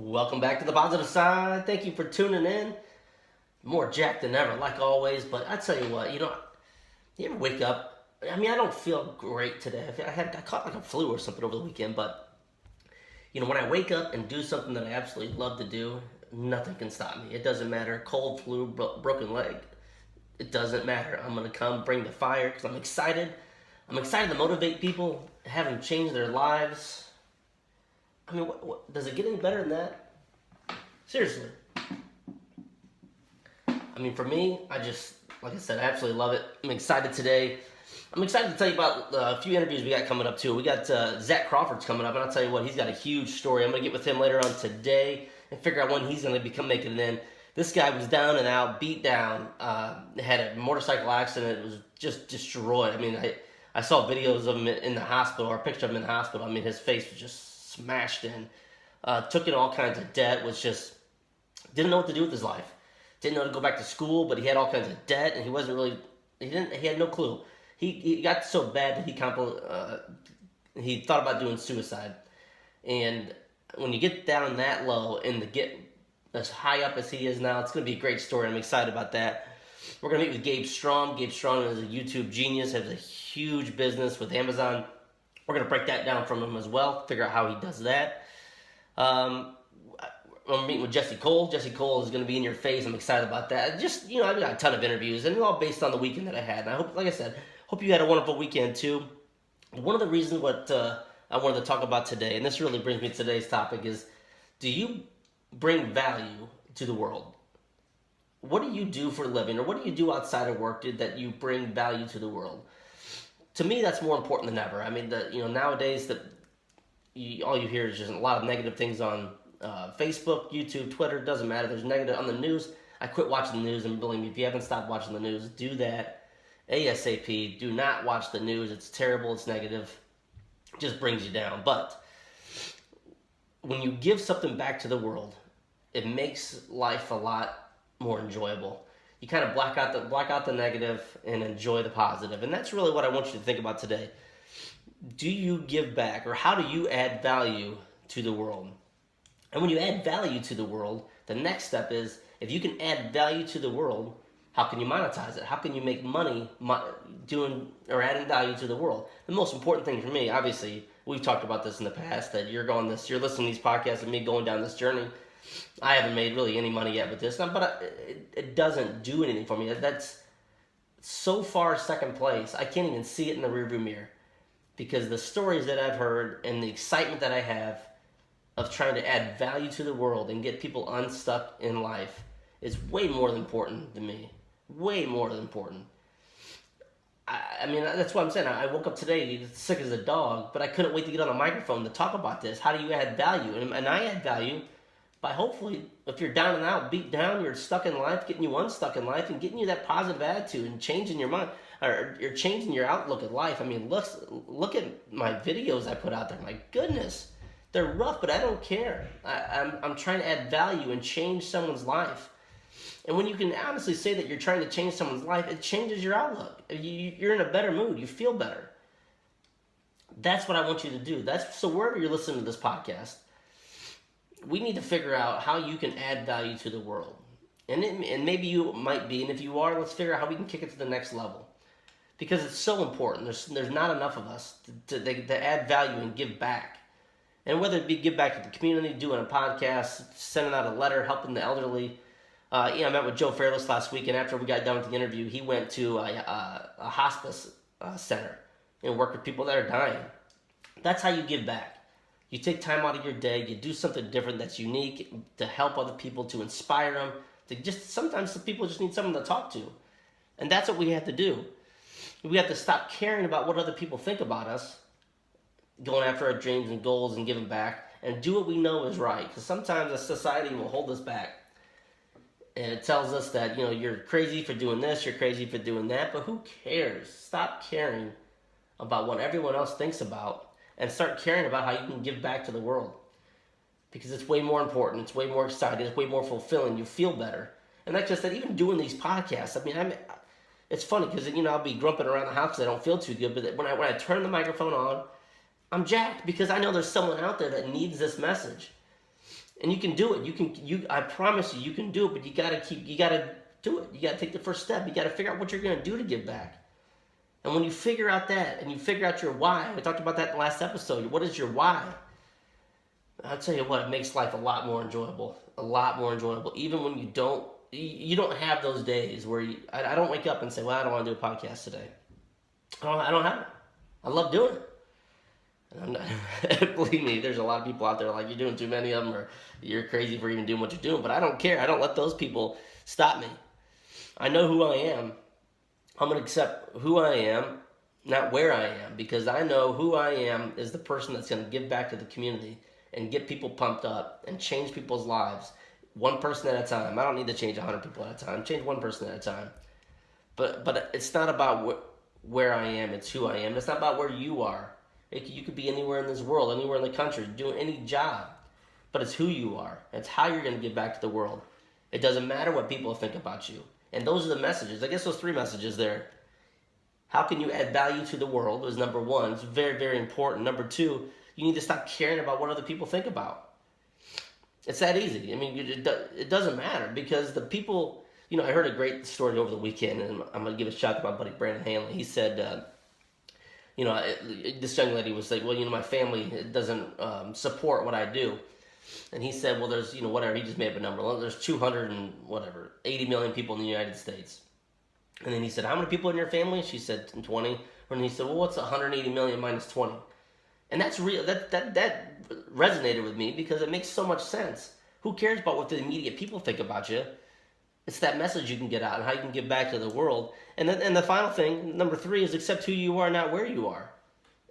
Welcome back to the positive side. Thank you for tuning in. More jacked than ever, like always. But I tell you what, you ever wake up? I mean, I don't feel great today. I caught like a flu or something over the weekend. But when I wake up and do something that I absolutely love to do, nothing can stop me. It doesn't matter. Cold, flu, broken leg. It doesn't matter. I'm gonna come bring the fire because I'm excited. I'm excited to motivate people, have them change their lives. I mean, what does it get any better than that? Seriously. I mean, for me, like I said, I absolutely love it. I'm excited today. I'm excited to tell you about a few interviews we got coming up, too. We got Zach Crawford's coming up, and I'll tell you what, he's got a huge story. I'm going to get with him later on today and figure out when he's going to become making it in. This guy was down and out, beat down, had a motorcycle accident. It was just destroyed. I mean, I saw videos of him in the hospital, or a picture of him in the hospital. I mean, his face was just smashed in, took in all kinds of debt, didn't know what to do with his life, didn't know to go back to school, but he had all kinds of debt, and he had no clue. He got so bad that he thought about doing suicide. And when you get down that low and to get as high up as he is now, it's going to be a great story. I'm excited about that. We're going to meet with Gabe Strong. Gabe Strong is a YouTube genius, has a huge business with Amazon. We're going to break that down from him as well, figure out how he does that. I'm meeting with Jesse Cole. Jesse Cole is going to be in your face. I'm excited about that. I've got a ton of interviews, and they're all based on the weekend that I had. And I hope, like I said, you had a wonderful weekend too. One of the reasons I wanted to talk about today, and this really brings me to today's topic, is do you bring value to the world? What do you do for a living, or what do you do outside of work that you bring value to the world? To me, that's more important than ever. I mean, nowadays all you hear is just a lot of negative things on Facebook, YouTube, Twitter. Doesn't matter. There's negative on the news. I quit watching the news, and believe me, if you haven't stopped watching the news, do that ASAP. Do not watch the news. It's terrible. It's negative. It just brings you down. But when you give something back to the world, it makes life a lot more enjoyable. You kind of block out the negative and enjoy the positive. And that's really what I want you to think about today. Do you give back, or how do you add value to the world? And when you add value to the world, the next step is, if you can add value to the world, how can you monetize it? How can you make money doing or adding value to the world? The most important thing for me, obviously, we've talked about this in the past, that you're listening to these podcasts and me going down this journey. I haven't made really any money yet with this, but it doesn't do anything for me. That's so far second place. I can't even see it in the rearview mirror, because the stories that I've heard and the excitement that I have of trying to add value to the world and get people unstuck in life is way more than important to me. Way more than important. I mean, that's what I'm saying. I woke up today sick as a dog, but I couldn't wait to get on the microphone to talk about this. How do you add value? And I add value by, hopefully, if you're down and out, beat down, you're stuck in life, getting you unstuck in life and getting you that positive attitude and changing your mind, or you're changing your outlook at life. I mean, look at my videos I put out there. My goodness, they're rough, but I don't care. I'm trying to add value and change someone's life. And when you can honestly say that you're trying to change someone's life, it changes your outlook. You're in a better mood. You feel better. That's what I want you to do. So wherever you're listening to this podcast, we need to figure out how you can add value to the world. And maybe you might be, and if you are, let's figure out how we can kick it to the next level. Because it's so important. There's not enough of us to add value and give back. And whether it be give back to the community, doing a podcast, sending out a letter, helping the elderly. I met with Joe Fairless last week, and after we got done with the interview, he went to a hospice center and worked with people that are dying. That's how you give back. You take time out of your day, you do something different that's unique to help other people, to inspire them. Sometimes the people just need someone to talk to. And that's what we have to do. We have to stop caring about what other people think about us, going after our dreams and goals and giving back, and do what we know is right. Because sometimes a society will hold us back. And it tells us that, you're crazy for doing this, you're crazy for doing that, but who cares? Stop caring about what everyone else thinks about, and start caring about how you can give back to the world. Because it's way more important, it's way more exciting, it's way more fulfilling, you feel better. And that's just that, even doing these podcasts, I mean, it's funny because, I'll be grumping around the house because I don't feel too good, but when I turn the microphone on, I'm jacked because I know there's someone out there that needs this message. And you can do it. I promise you can do it, but you gotta do it. You gotta take the first step. You gotta figure out what you're gonna do to give back. And when you figure out that, and you figure out your why, we talked about that in the last episode. What is your why? I'll tell you what, it makes life a lot more enjoyable. A lot more enjoyable. Even when you don't have those days where I don't wake up and say, well, I don't want to do a podcast today. I don't have it. I love doing it. And I'm not, believe me, there's a lot of people out there like, you're doing too many of them, or you're crazy for even doing what you're doing. But I don't care. I don't let those people stop me. I know who I am. I'm going to accept who I am, not where I am, because I know who I am is the person that's going to give back to the community and get people pumped up and change people's lives one person at a time. I don't need to change 100 people at a time. Change one person at a time. But it's not about where I am. It's who I am. It's not about where you are. You could be anywhere in this world, anywhere in the country, doing any job. But it's who you are. It's how you're going to give back to the world. It doesn't matter what people think about you. And those are the messages. I guess those 3 messages there. How can you add value to the world is number 1. It's very, very important. Number 2, you need to stop caring about what other people think about. It's that easy. I mean, it doesn't matter, because the people, I heard a great story over the weekend, and I'm going to give a shout out to my buddy Brandon Hanley. He said, this young lady was like, well, my family doesn't support what I do. And he said, well, there's, whatever, he just made up a number. Well, there's 80 million people in the United States. And then he said, how many people in your family? She said 20. And he said, well, what's 180 million minus 20? And that's real. That resonated with me, because it makes so much sense. Who cares about what the immediate people think about you? It's that message you can get out and how you can give back to the world. And the final thing, number 3, is accept who you are, not where you are.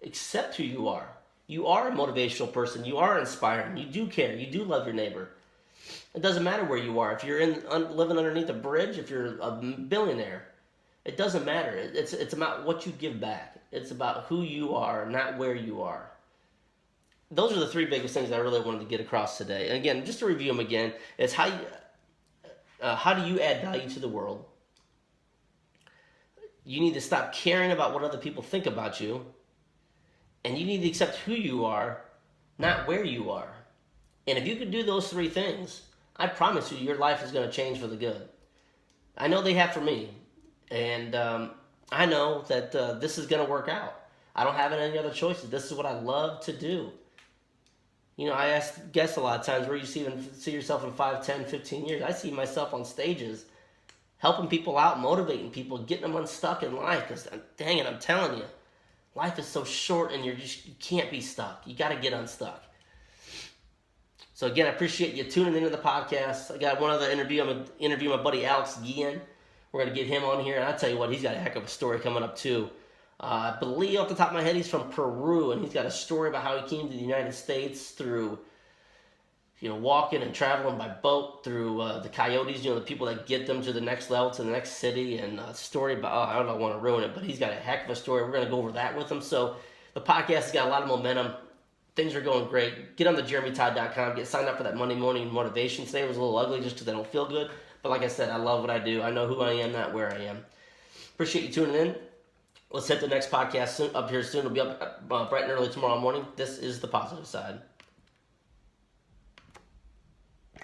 Accept who you are. You are a motivational person. You are inspiring. You do care. You do love your neighbor. It doesn't matter where you are. If you're living underneath a bridge, if you're a billionaire, it doesn't matter. It's about what you give back. It's about who you are, not where you are. Those are the 3 biggest things I really wanted to get across today. And again, just to review them again, it's how do you add value to the world? You need to stop caring about what other people think about you. And you need to accept who you are, not where you are. And if you can do those 3 things, I promise you, your life is going to change for the good. I know they have for me. And I know that this is going to work out. I don't have any other choices. This is what I love to do. I ask guests a lot of times, where you see yourself in 5, 10, 15 years. I see myself on stages, helping people out, motivating people, getting them unstuck in life. Because, dang it, I'm telling you, life is so short, and you can't be stuck. You got to get unstuck. So again, I appreciate you tuning into the podcast. I got one other interview. I'm going to interview my buddy Alex Guillen. We're going to get him on here, and I'll tell you what, he's got a heck of a story coming up too. I believe off the top of my head, he's from Peru, and he's got a story about how he came to the United States through, walking and traveling by boat through the coyotes, the people that get them to the next level, to the next city, and a story about, I don't want to ruin it, but he's got a heck of a story. We're going to go over that with him. So the podcast has got a lot of momentum. Things are going great. Get on the jeremytodd.com. Get signed up for that Monday morning motivation. Today was a little ugly just because I don't feel good. But like I said, I love what I do. I know who I am, not where I am. Appreciate you tuning in. Let's hit the next podcast up here soon. It'll be up bright and early tomorrow morning. This is The Positive Side.